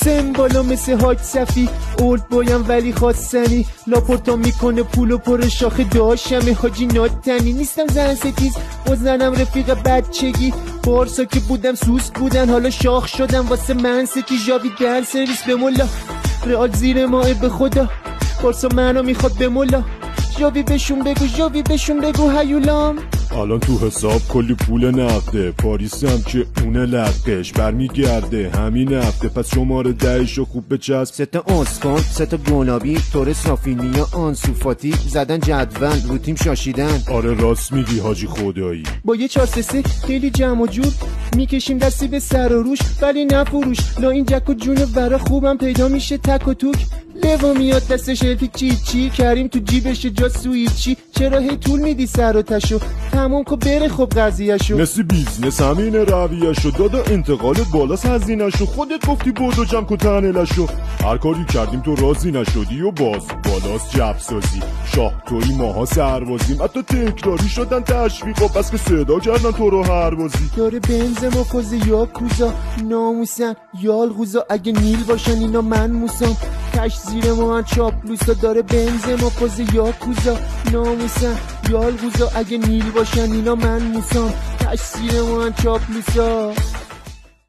سن بالا مثل حاج صفی، اولد بایم ولی خواستنی، لاپورتا میکنه پولو پر شاخه داشمه حاجی ناتنی. نیستم زن ستیز بزنم رفیق بچگی، بارسا که بودم سوسک بودن حالا شاخ شدم واسه من ستی. جاوی در سرویس به مولا، رئال زیر ماه به خدا، بارسا منو میخواد به مولا. جاوی بهشون بگو، جاوی بهشون بگو هیولام. الان تو حساب کلی پول نقده، پاریس هم که اونه لقش برمیگرده همین هفته، پس شماره 10 خوب بچسب. 3 تا اسکان، 3 تا گنابی، تورس، رافینیا، آنسوفاتی زدن جدول رو تیم شاشیدن. آره راست میگی حاجی خدایی. با یه 4-3-3 خیلی جمع و جور میکشیم دستی به سر و روش، ولی نفروش لا این جک و جون ورا خوبم پیدا میشه تک و توک. لوا میاد دستش الفی چی کریم تو جیبش جا سویچی. چرا هی طول میدی سر و تشو، تموم که بره خب قضیهشو. مثل بیزنس همین رویهشو، دادا انتقالت بالاست هزینه‌شو، خودت گفتی بودو جمع کن تنلشو. هر کاری کردیم تو راضی نشدی و باز بالاست جب سازی، شاه توی ماها سربازیم، حتی تکراری شدن تشویقا بس که صدا کردن تو رو هر بازی. داره بنزما فاز یا کوزا ناموسن یال غوزا، اگه نیل باشن اینا من موسام، کش زیر ما من چاپلوسا. داره بنزما فاز یا کوزا ناموسن یال غوزا، اگه نیل باشن اینا من موسام، کش زیر ما من چاپلوسا.